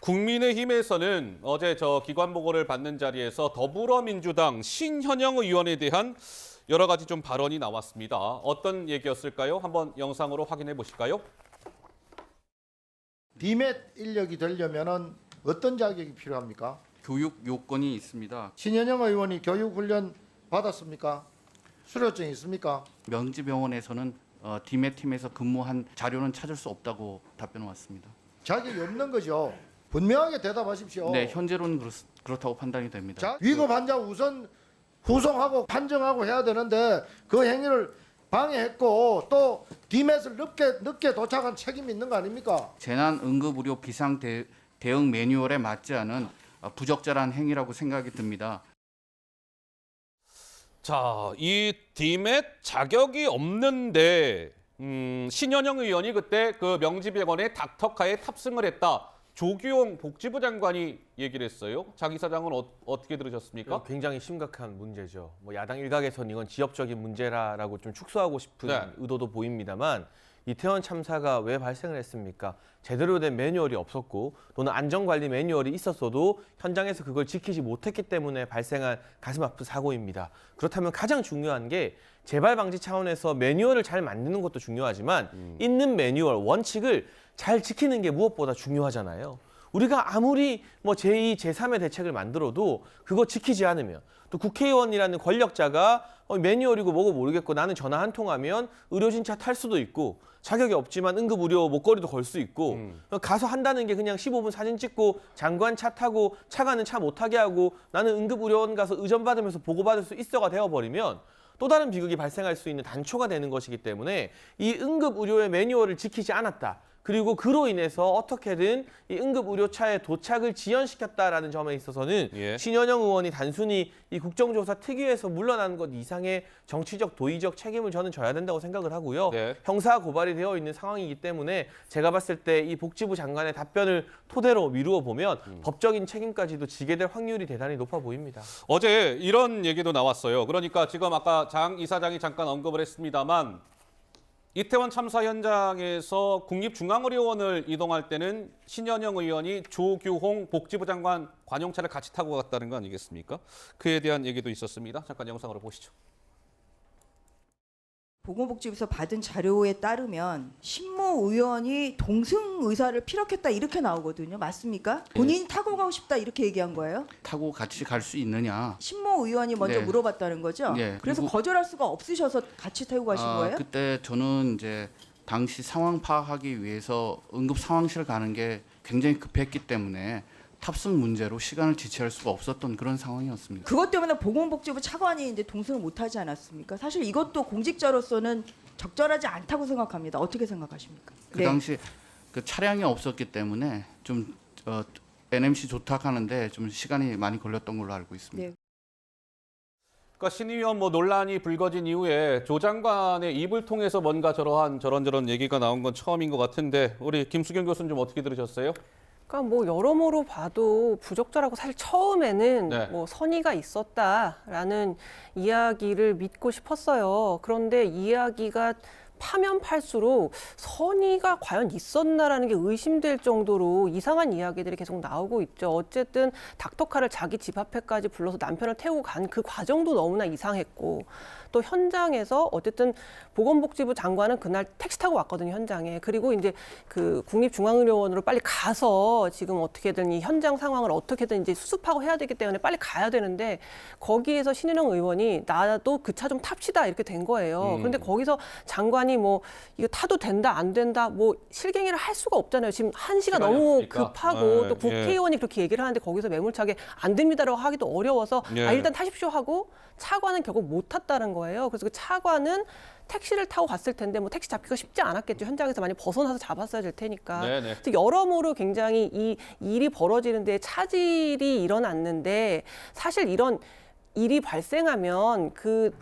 국민의힘에서는 어제 기관 보고를 받는 자리에서 더불어민주당 신현영 의원에 대한 여러 가지 좀 발언이 나왔습니다. 어떤 얘기였을까요? 한번 영상으로 확인해 보실까요? 디맷 인력이 되려면 어떤 자격이 필요합니까? 교육 요건이 있습니다. 신현영 의원이 교육훈련 받았습니까? 수료증이 있습니까? 명지병원에서는 디맷 팀에서 근무한 자료는 찾을 수 없다고 답변 왔습니다. 자격이 없는 거죠. 분명하게 대답하십시오. 네, 현재로는 그렇다고 판단이 됩니다. 자, 위급 환자 우선 후송하고 판정하고 해야 되는데 그 행위를 방해했고 또 디맷을 늦게 도착한 책임이 있는 거 아닙니까? 재난응급의료 비상 대응 매뉴얼에 맞지 않은 부적절한 행위라고 생각이 듭니다. 자, 이 디맷 자격이 없는데 신현영 의원이 그때 그 명지병원에 닥터카에 탑승을 했다. 조규용 복지부 장관이 얘기를 했어요. 장 이사장은 어떻게 들으셨습니까? 굉장히 심각한 문제죠. 야당 일각에서는 이건 지역적인 문제라고 좀 축소하고 싶은 의도도 보입니다만 이태원 참사가 왜 발생을 했습니까? 제대로 된 매뉴얼이 없었고 또는 안전관리 매뉴얼이 있었어도 현장에서 그걸 지키지 못했기 때문에 발생한 가슴 아픈 사고입니다. 그렇다면 가장 중요한 게 재발 방지 차원에서 매뉴얼을 잘 만드는 것도 중요하지만 있는 매뉴얼, 원칙을 잘 지키는 게 무엇보다 중요하잖아요. 우리가 아무리 제2, 제3의 대책을 만들어도 그거 지키지 않으면 또 국회의원이라는 권력자가 매뉴얼이고 뭐고 모르겠고 나는 전화 한 통하면 의료진 차 탈 수도 있고 자격이 없지만 응급의료 목걸이도 걸 수 있고 가서 한다는 게 그냥 15분 사진 찍고 장관 차 타고 차 가는 차 못 타게 하고 나는 응급의료원 가서 의전받으면서 보고받을 수 있어가 되어버리면 또 다른 비극이 발생할 수 있는 단초가 되는 것이기 때문에 이 응급의료의 매뉴얼을 지키지 않았다. 그리고 그로 인해서 어떻게든 이 응급의료차의 도착을 지연시켰다라는 점에 있어서는 신현영 의원이 단순히 이 국정조사 특위에서 물러나는 것 이상의 정치적, 도의적 책임을 저는 져야 된다고 생각을 하고요. 형사 고발이 되어 있는 상황이기 때문에 제가 봤을 때 이 복지부 장관의 답변을 토대로 미루어 보면 법적인 책임까지도 지게 될 확률이 대단히 높아 보입니다. 어제 이런 얘기도 나왔어요. 그러니까 지금 아까 장 이사장이 잠깐 언급을 했습니다만 이태원 참사 현장에서 국립중앙의료원을 이동할 때는 신현영 의원이 조규홍 복지부 장관 관용차를 같이 타고 갔다는 거 아니겠습니까? 그에 대한 얘기도 있었습니다. 잠깐 영상으로 보시죠. 보건복지부에서 받은 자료에 따르면 신모 의원이 동승 의사를 피력했다 이렇게 나오거든요. 맞습니까? 본인이 타고 가고 싶다 이렇게 얘기한 거예요? 타고 같이 갈 수 있느냐? 신모 의원이 먼저 네. 물어봤다는 거죠? 네. 그래서 거절할 수가 없으셔서 같이 타고 가신 거예요? 그때 저는 이제 당시 상황 파악하기 위해서 응급 상황실 가는 게 굉장히 급했기 때문에 탑승 문제로 시간을 지체할 수가 없었던 그런 상황이었습니다. 그것 때문에 보건복지부 차관이 이제 동승을 못하지 않았습니까? 사실 이것도 공직자로서는 적절하지 않다고 생각합니다. 어떻게 생각하십니까? 그 당시 그 차량이 없었기 때문에 좀 NMC 조탁하는데 좀 시간이 많이 걸렸던 걸로 알고 있습니다. 네. 그러니까 신 의원 논란이 불거진 이후에 조 장관의 입을 통해서 뭔가 저런저런 얘기가 나온 건 처음인 것 같은데 우리 김수경 교수는 좀 어떻게 들으셨어요? 그러니까 여러모로 봐도 부적절하고 사실 처음에는 선의가 있었다라는 이야기를 믿고 싶었어요. 그런데 이야기가 파면 팔수록 선의가 과연 있었나라는 게 의심될 정도로 이상한 이야기들이 계속 나오고 있죠. 어쨌든 닥터카를 자기 집 앞에까지 불러서 남편을 태우고 간 그 과정도 너무나 이상했고 또 현장에서 어쨌든 보건복지부 장관은 그날 택시 타고 왔거든요, 현장에. 그리고 이제 그 국립중앙의료원으로 빨리 가서 지금 어떻게든 이 현장 상황을 어떻게든 이제 수습하고 해야 되기 때문에 빨리 가야 되는데 거기에서 신현영 의원이 나도 그 차 좀 탑시다 이렇게 된 거예요. 그런데 거기서 장관이 이거 타도 된다 안 된다 실갱이를 할 수가 없잖아요. 지금 한시가 너무 없으니까. 급하고 또 국회의원이 그렇게 얘기를 하는데 거기서 매몰차게 안 됩니다라고 하기도 어려워서 일단 타십시오 하고 차관은 결국 못 탔다는 거예요. 그래서 그 차관은 택시를 타고 갔을 텐데 택시 잡기가 쉽지 않았겠죠. 현장에서 많이 벗어나서 잡았어야 될 테니까. 그래서 여러모로 굉장히 이 일이 벌어지는 데 차질이 일어났는데 사실 이런 일이 발생하면 그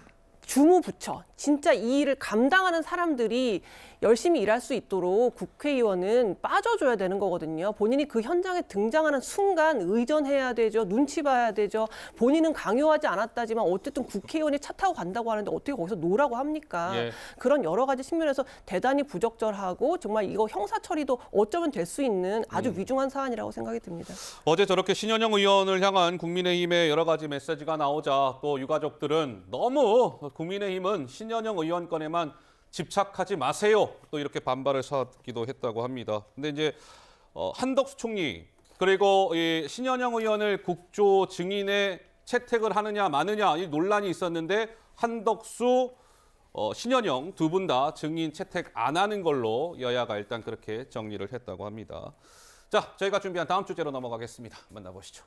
주무부처, 진짜 이 일을 감당하는 사람들이 열심히 일할 수 있도록 국회의원은 빠져줘야 되는 거거든요. 본인이 그 현장에 등장하는 순간 의전해야 되죠. 눈치 봐야 되죠. 본인은 강요하지 않았다지만 어쨌든 국회의원이 차 타고 간다고 하는데 어떻게 거기서 노라고 합니까? 예. 그런 여러 가지 측면에서 대단히 부적절하고 정말 이거 형사 처리도 어쩌면 될 수 있는 아주 위중한 사안이라고 생각이 듭니다. 어제 저렇게 신현영 의원을 향한 국민의힘의 여러 가지 메시지가 나오자 또 유가족들은 너무 국민의힘은 신현영 의원 건에만 집착하지 마세요. 또 이렇게 반발을 사기도 했다고 합니다. 근데 이제 한덕수 총리 그리고 이 신현영 의원을 국조 증인에 채택을 하느냐 마느냐 이 논란이 있었는데 한덕수, 신현영 두 분 다 증인 채택 안 하는 걸로 여야가 일단 그렇게 정리를 했다고 합니다. 자, 저희가 준비한 다음 주제로 넘어가겠습니다. 만나보시죠.